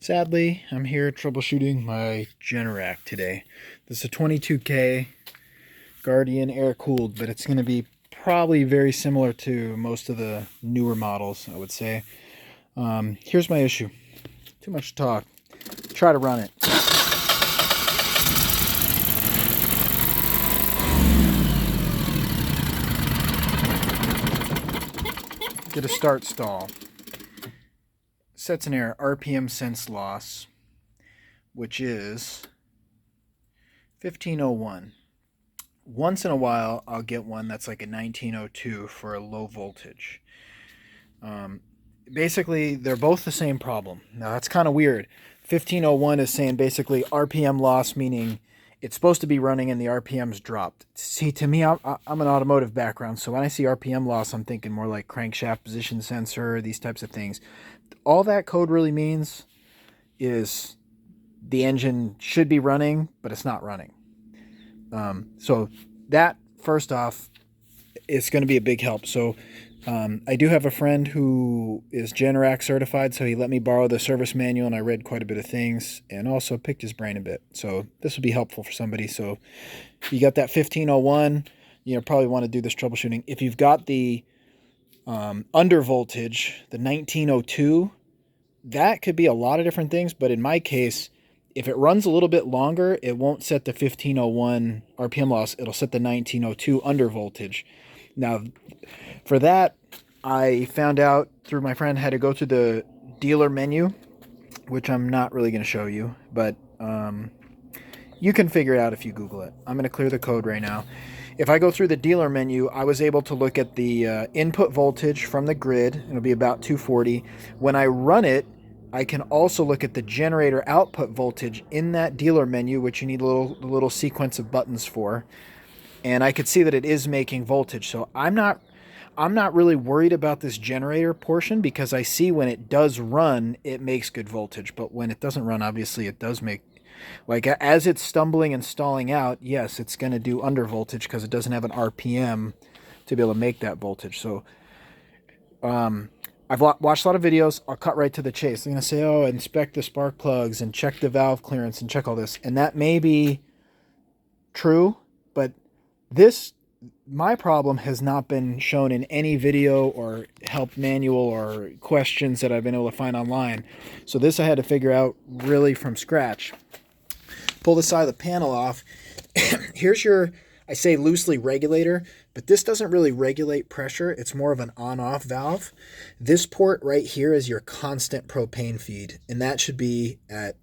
Sadly, I'm here troubleshooting my Generac today. This is a 22K Guardian air-cooled, but it's going to be probably very similar to most of the newer models, I would say. Here's my issue. Too much talk. Try to run it. Get a start stall. Sets an error, RPM sense loss, which is 1501. Once in a while, I'll get one that's like a 1902 for a low voltage. Basically, they're both the same problem. Now, that's kind of weird. 1501 is saying basically RPM loss, meaning it's supposed to be running and the RPM's dropped. See, to me, I'm an automotive background, so when I see RPM loss, I'm thinking more like crankshaft position sensor, these types of things. All that code really means is the engine should be running, but it's not running. So that, first off, is going to be a big help. So I do have a friend who is Generac certified, so he let me borrow the service manual, and I read quite a bit of things and also picked his brain a bit. So this will be helpful for somebody. So if you got that 1501, you probably want to do this troubleshooting. If you've got the undervoltage, the 1902, that could be a lot of different things, but in my case, if it runs a little bit longer, it won't set the 1501 RPM loss. It'll set the 1902 undervoltage. Now, for that, I found out through my friend how to go to the dealer menu, which I'm not really going to show you, but you can figure it out if you Google it. I'm going to clear the code right now. If I go through the dealer menu, I was able to look at the input voltage from the grid. It'll be about 240. When I run it, I can also look at the generator output voltage in that dealer menu, which you need a little sequence of buttons for. And I could see that it is making voltage. So I'm not really worried about this generator portion, because I see when it does run, it makes good voltage. But when it doesn't run, obviously it does make, like, as it's stumbling and stalling out, yes, it's going to do under voltage because it doesn't have an RPM to be able to make that voltage. So I've watched a lot of videos. I'll cut right to the chase. I'm going to say, oh, inspect the spark plugs and check the valve clearance and check all this. And that may be true, but my problem has not been shown in any video or help manual or questions that I've been able to find online. So this I had to figure out really from scratch. Pull the side of the panel off. Here's your, I say loosely, regulator, but this doesn't really regulate pressure. It's more of an on-off valve. This port right here is your constant propane feed, and that should be at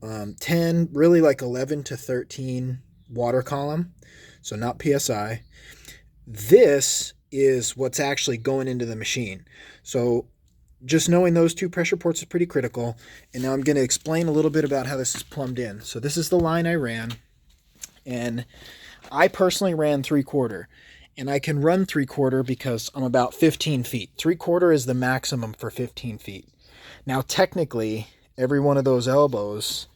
10, really like 11 to 13 water column, so not PSI. This is what's actually going into the machine. So just knowing those two pressure ports is pretty critical. And now I'm going to explain a little bit about how this is plumbed in. So this is the line I ran, and I personally ran 3/4, and I can run 3/4 because I'm about 15 feet. 3/4 is the maximum for 15 feet. Now, technically, every one of those elbows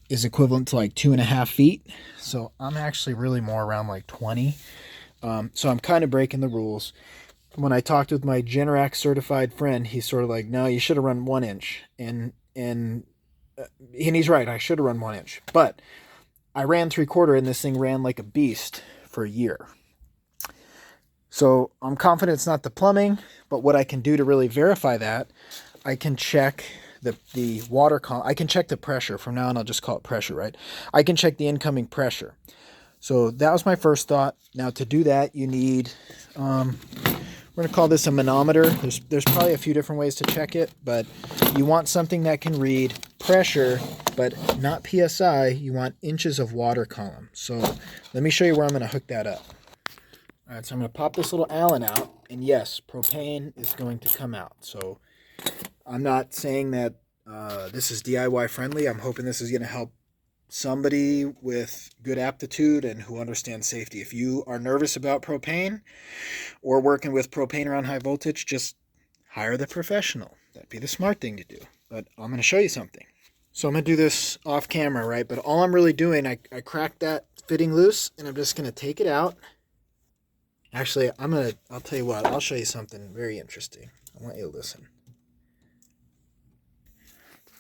is equivalent to like 2.5 feet. So I'm actually really more around like 20. So I'm kind of breaking the rules. When I talked with my Generac certified friend, he's sort of like, no, you should have run 1 inch. And he's right, I should have run 1 inch. But I ran 3/4, and this thing ran like a beast for a year. So I'm confident it's not the plumbing, but what I can do to really verify that, I can check the water column. I can check the pressure. From now on, I'll just call it pressure, right? I can check the incoming pressure. So that was my first thought. Now, to do that, you need, we're going to call this a manometer. There's probably a few different ways to check it, but you want something that can read pressure, but not PSI. You want inches of water column. So let me show you where I'm going to hook that up. All right, so I'm going to pop this little Allen out, and yes, propane is going to come out. So I'm not saying that this is DIY friendly. I'm hoping this is going to help somebody with good aptitude and who understands safety. If you are nervous about propane or working with propane around high voltage, just hire the professional. That'd be the smart thing to do. But I'm going to show you something. So I'm going to do this off camera, right? But all I'm really doing, I cracked that fitting loose, and I'm just going to take it out. Actually, I'll tell you what, I'll show you something very interesting. I want you to listen.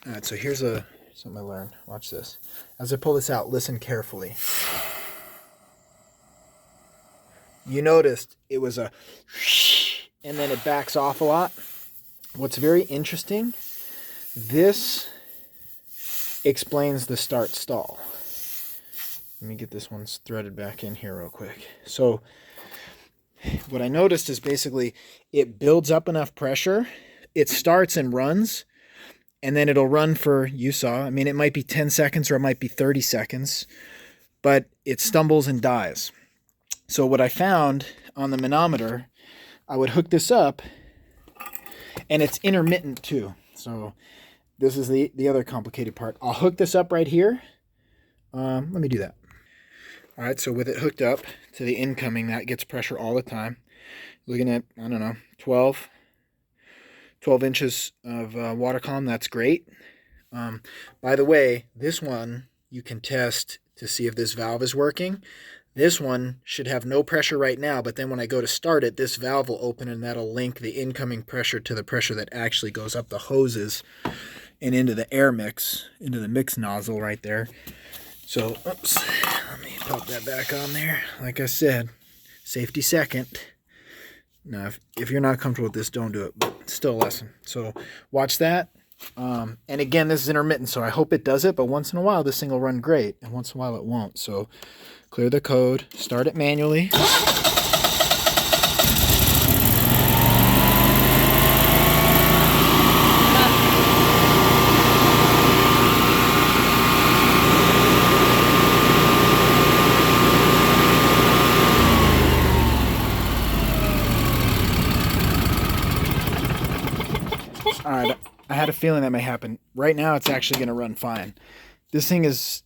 All right, so here's something I learned. Watch this. As I pull this out, listen carefully. You noticed it was a and then it backs off a lot. What's very interesting, this explains the start stall. Let me get this one threaded back in here real quick. So what I noticed is basically it builds up enough pressure, it starts and runs, and then it'll run for, you saw, I mean, it might be 10 seconds or it might be 30 seconds, but it stumbles and dies. So what I found on the manometer, I would hook this up, and it's intermittent too. So this is the other complicated part. I'll hook this up right here. Let me do that. All right, so with it hooked up to the incoming, that gets pressure all the time. Looking at, I don't know, 12 inches of water column. That's great. By the way, this one you can test to see if this valve is working. This one should have no pressure right now, but then when I go to start it, this valve will open and that'll link the incoming pressure to the pressure that actually goes up the hoses and into the air mix, into the mix nozzle right there. So, oops, let me pop that back on there. Like I said, safety second. Now, if you're not comfortable with this, don't do it, but still a lesson. So watch that. And again, this is intermittent, so I hope it does it, but once in a while this thing will run great, and once in a while it won't. So clear the code, start it manually. All right, I had a feeling that may happen. Right now, it's actually going to run fine. This thing has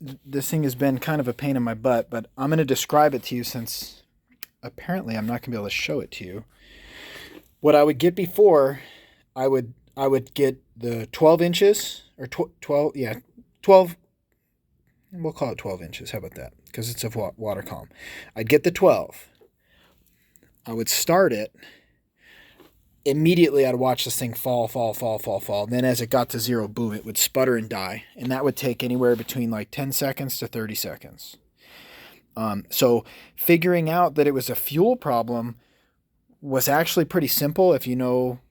been kind of a pain in my butt, but I'm going to describe it to you since apparently I'm not going to be able to show it to you. What I would get before, I would get the 12 inches or 12. We'll call it 12 inches. How about that? Because it's a water column. I'd get the 12. I would start it. Immediately I'd watch this thing fall. Then as it got to zero, boom, it would sputter and die. And that would take anywhere between like 10 seconds to 30 seconds. So figuring out that it was a fuel problem was actually pretty simple if you know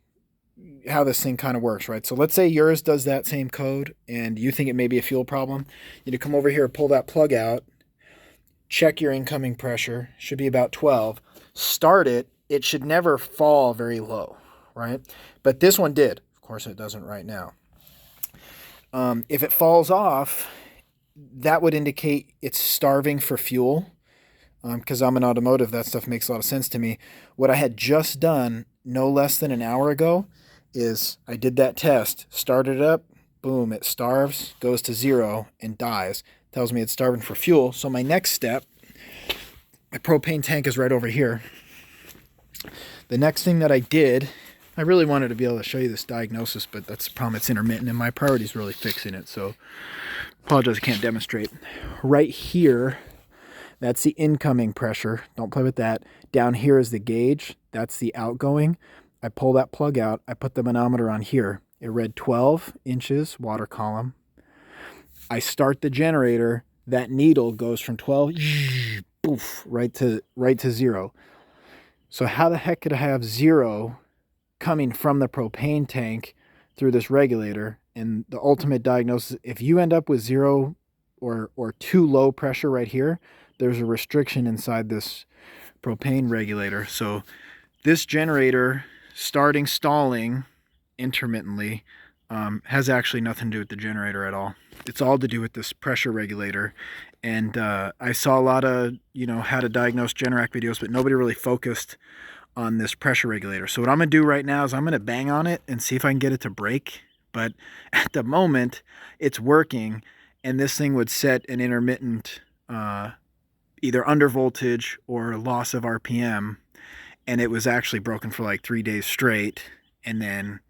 how this thing kind of works, right? So let's say yours does that same code and you think it may be a fuel problem. You need to come over here, pull that plug out, check your incoming pressure, should be about 12, start it. It should never fall very low, right? But this one did. Of course, it doesn't right now. If it falls off, that would indicate it's starving for fuel. Because I'm an automotive, that stuff makes a lot of sense to me. What I had just done no less than an hour ago is I did that test, started it up, boom, it starves, goes to zero, and dies. Tells me it's starving for fuel. So my next step, my propane tank is right over here. The next thing that I did, I really wanted to be able to show you this diagnosis, but that's the problem, it's intermittent, and my priority is really fixing it, so apologize I can't demonstrate. Right here, that's the incoming pressure. Don't play with that. Down here is the gauge. That's the outgoing. I pull that plug out. I put the manometer on here. It read 12 inches, water column. I start the generator. That needle goes from 12, poof, right to zero. So how the heck could I have zero coming from the propane tank through this regulator? And the ultimate diagnosis, if you end up with zero or too low pressure right here, there's a restriction inside this propane regulator. So this generator stalling intermittently has actually nothing to do with the generator at all. It's all to do with this pressure regulator. And I saw a lot of, how to diagnose Generac videos, but nobody really focused on this pressure regulator. So what I'm going to do right now is I'm going to bang on it and see if I can get it to break. But at the moment, it's working, and this thing would set an intermittent either undervoltage or loss of RPM, and it was actually broken for like 3 days straight, and then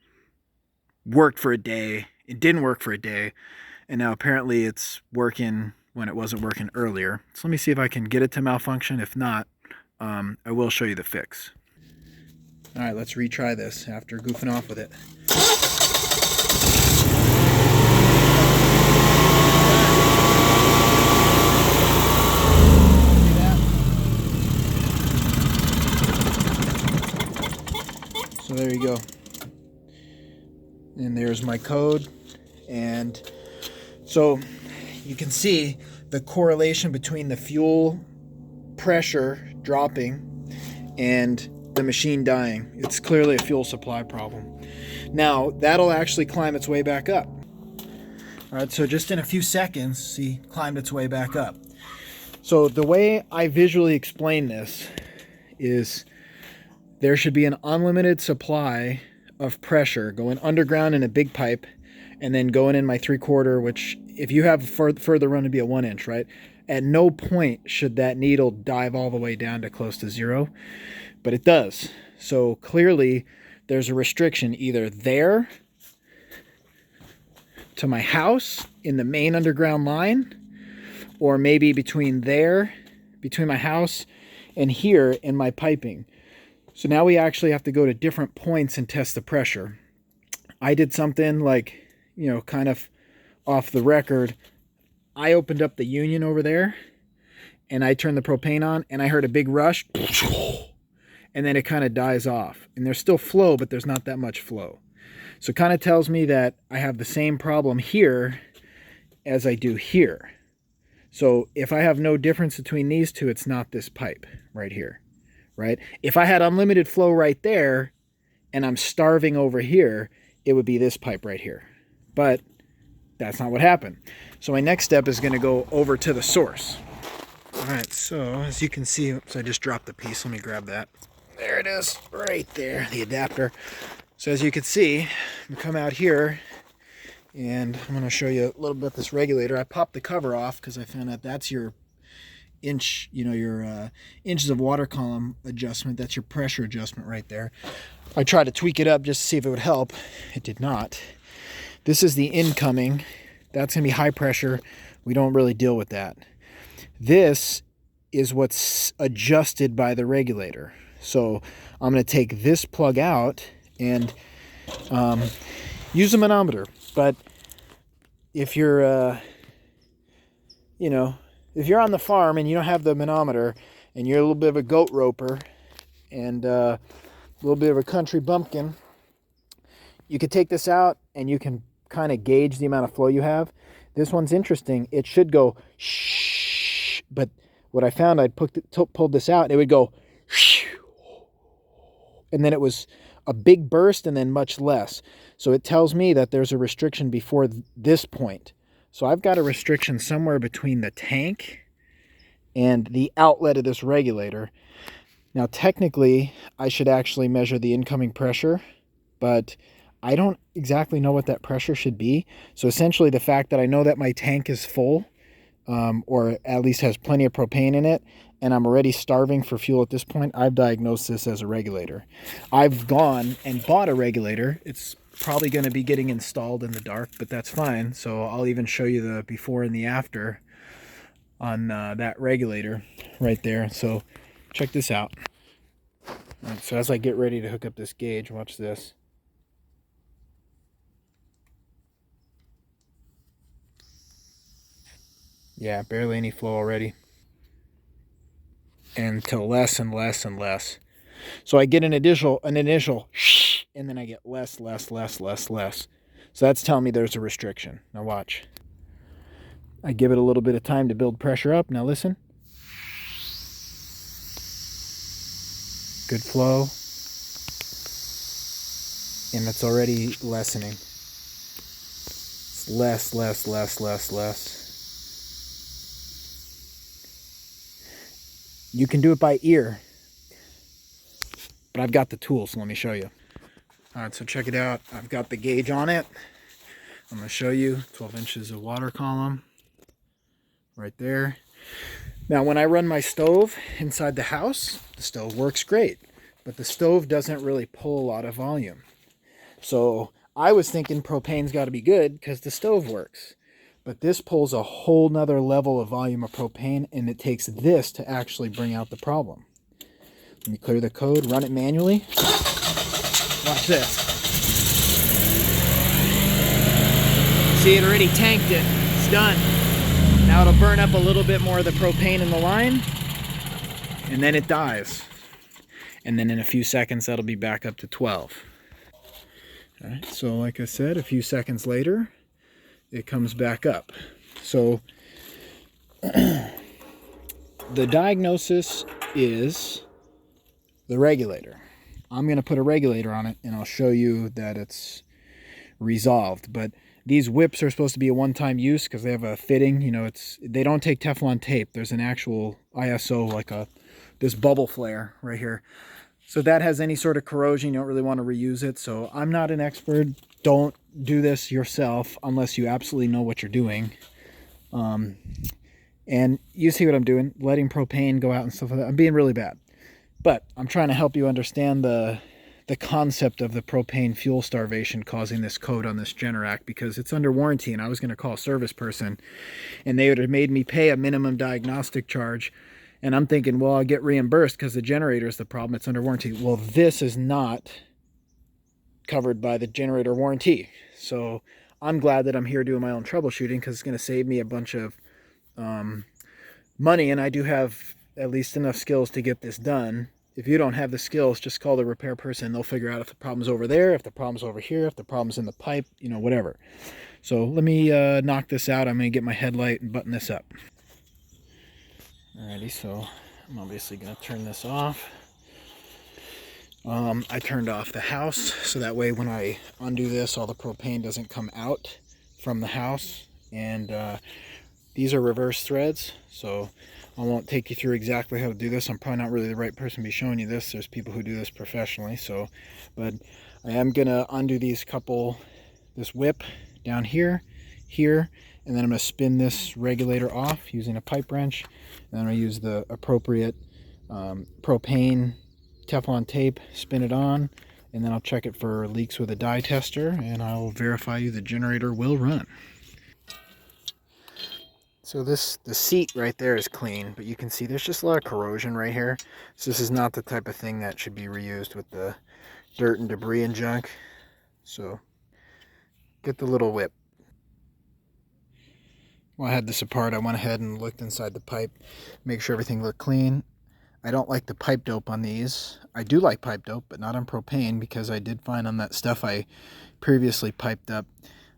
worked for a day. It didn't work for a day, and now apparently it's working when it wasn't working earlier. So let me see if I can get it to malfunction. If not, I will show you the fix. All right, let's retry this after goofing off with it. And there's my code. And so you can see the correlation between the fuel pressure dropping and the machine dying. It's clearly a fuel supply problem. Now, that'll actually climb its way back up. All right, so just in a few seconds, see, climbed its way back up. So the way I visually explain this is there should be an unlimited supply of pressure going underground in a big pipe and then going in my 3/4, which if you have further run to be a 1-inch, right? At no point should that needle dive all the way down to close to zero, but it does. So clearly there's a restriction either there to my house in the main underground line, or maybe between my house and here in my piping. So now we actually have to go to different points and test the pressure. I did something like, kind of off the record. I opened up the union over there and I turned the propane on and I heard a big rush and then it kind of dies off. And there's still flow, but there's not that much flow. So it kind of tells me that I have the same problem here as I do here. So if I have no difference between these two, it's not this pipe right here, right? If I had unlimited flow right there and I'm starving over here, it would be this pipe right here. But that's not what happened. So my next step is going to go over to the source. All right, so as you can see, oops, I just dropped the piece. Let me grab that. There it is, right there, the adapter. So as you can see, we come out here, and I'm going to show you a little bit this regulator. I popped the cover off because I found out that's your inch, your inches of water column adjustment. That's your pressure adjustment right there. I tried to tweak it up just to see if it would help. It did not. This is the incoming. That's going to be high pressure. We don't really deal with that. This is what's adjusted by the regulator. So I'm going to take this plug out and use a manometer. But if you're, if you're on the farm and you don't have the manometer and you're a little bit of a goat roper and a little bit of a country bumpkin, you could take this out and you can kind of gauge the amount of flow you have. This one's interesting. It should go shh, but what I found, I'd pulled this out and it would go shh, and then it was a big burst and then much less. So it tells me that there's a restriction before this point. So I've got a restriction somewhere between the tank and the outlet of this regulator. Now technically I should actually measure the incoming pressure, but I don't exactly know what that pressure should be. So essentially the fact that I know that my tank is full, or at least has plenty of propane in it, and I'm already starving for fuel at this point, I've diagnosed this as a regulator. I've gone and bought a regulator. It's probably going to be getting installed in the dark, but that's fine. So I'll even show you the before and the after on that regulator right there. So check this out. All right, so as I get ready to hook up this gauge, watch this. Yeah, barely any flow already. And to less and less and less. So I get an initial shh, and then I get less. So that's telling me there's a restriction. Now watch. I give it a little bit of time to build pressure up. Now listen. Good flow. And it's already lessening. It's less. You can do it by ear, but I've got the tools, so let me show you. All right, so check it out. I've got the gauge on it. I'm going to show you 12 inches of water column right there. Now, when I run my stove inside the house, the stove works great, but the stove doesn't really pull a lot of volume. So I was thinking propane's got to be good because the stove works. But this pulls a whole nother level of volume of propane, and it takes this to actually bring out the problem. Let me clear the code, run it manually. Watch this. See, it already tanked it. It's done. Now it'll burn up a little bit more of the propane in the line, and then it dies. And then in a few seconds, that'll be back up to 12. All right, so like I said, a few seconds later, it comes back up. So the diagnosis is the regulator. I'm going to put a regulator on it, and I'll show you that it's resolved. But these whips are supposed to be a one-time use because they have a fitting. You know, they don't take Teflon tape. There's an actual ISO, like this bubble flare right here. So that has any sort of corrosion. You don't really want to reuse it. So I'm not an expert. Don't do this yourself unless you absolutely know what you're doing. And you see what I'm doing, letting propane go out and stuff like that. I'm being really bad. But I'm trying to help you understand the concept of the propane fuel starvation causing this code on this Generac, because it's under warranty, and I was going to call a service person and they would have made me pay a minimum diagnostic charge. And I'm thinking, well, I'll get reimbursed because the generator is the problem. It's under warranty. Well, this is not covered by the generator warranty. So I'm glad that I'm here doing my own troubleshooting because it's going to save me a bunch of money. And I do have at least enough skills to get this done. If you don't have the skills, just call the repair person. They'll figure out if the problem's over there, if the problem's over here, if the problem's in the pipe, you know, whatever. So let me knock this out. I'm going to get my headlight and button this up. Alrighty, so I'm obviously going to turn this off. I turned off the house so that way when I undo this, all the propane doesn't come out from the house. And these are reverse threads, so I won't take you through exactly how to do this. I'm probably not really the right person to be showing you this. There's people who do this professionally. But I am going to undo this whip down here, and then I'm going to spin this regulator off using a pipe wrench. And then I'm going to use the appropriate propane Teflon tape, spin it on, and then I'll check it for leaks with a dye tester, and I'll verify you the generator will run. So the seat right there is clean, but you can see there's just a lot of corrosion right here. So this is not the type of thing that should be reused with the dirt and debris and junk. So get the little whip. While I had this apart, I went ahead and looked inside the pipe, make sure everything looked clean. I don't like the pipe dope on these. I do like pipe dope, but not on propane, because I did find on that stuff I previously piped up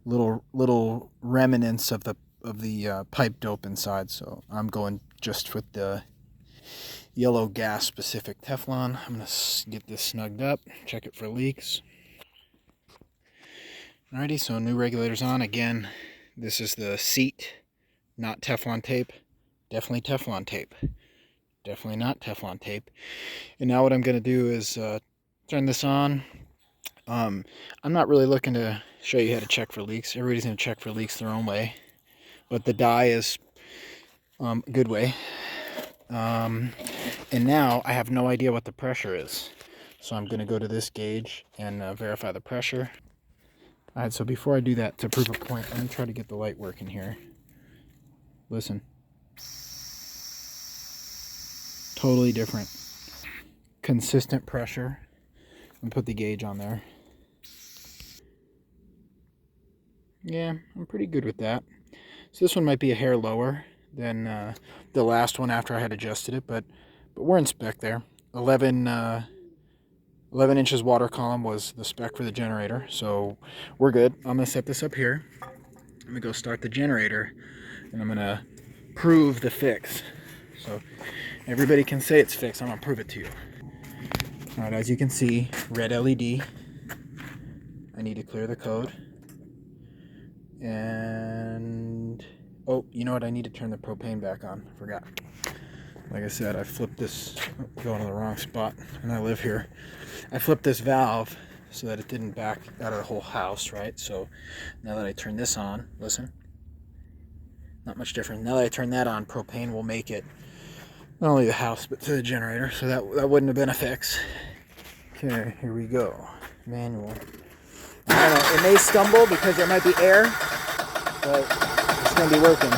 little remnants of the pipe dope inside. So I'm going just with the yellow gas specific Teflon. I'm going to get this snugged up, check it for leaks. Alrighty, so new regulator's on. Again, this is the seat, not Teflon tape. Definitely Teflon tape. Definitely not Teflon tape. And now what I'm going to do is turn this on. I'm not really looking to show you how to check for leaks. Everybody's going to check for leaks their own way. But the dye is a good way. And now I have no idea what the pressure is. So I'm going to go to this gauge and verify the pressure. Alright, so before I do that, to prove a point, I'm going to try to get the light working here. Listen. Totally different. Consistent pressure. And put the gauge on there. Yeah, I'm pretty good with that. So this one might be a hair lower than the last one after I had adjusted it, but we're in spec there. 11 inches water column was the spec for the generator, so we're good. I'm going to set this up here. I'm going to go start the generator, and I'm going to prove the fix. So everybody can say it's fixed. I'm going to prove it to you. All right, as you can see, red LED. I need to clear the code. And oh, you know what? I need to turn the propane back on. I forgot. Like I said, I flipped this, going to the wrong spot, and I live here. I flipped this valve so that it didn't back out of the whole house, right? So now that I turn this on, listen, not much different. Now that I turn that on, propane will make it not only the house, but to the generator. So that wouldn't have been a fix. Okay, here we go. Manual. I don't know, it may stumble because there might be air, but it's going to be working.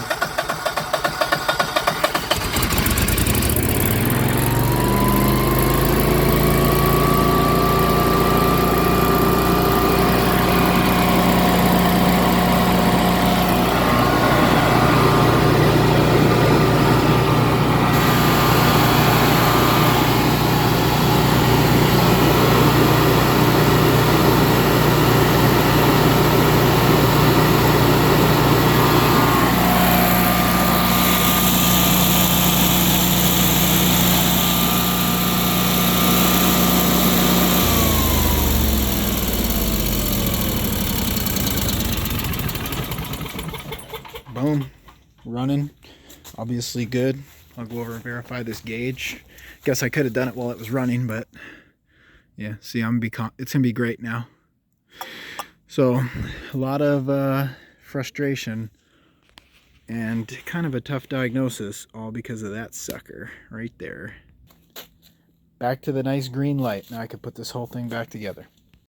Boom, running, obviously good. I'll go over and verify this gauge. Guess I could have done it while it was running, but yeah, see, it's gonna be great now. So a lot of frustration and kind of a tough diagnosis, all because of that sucker right there. Back to the nice green light. Now I can put this whole thing back together.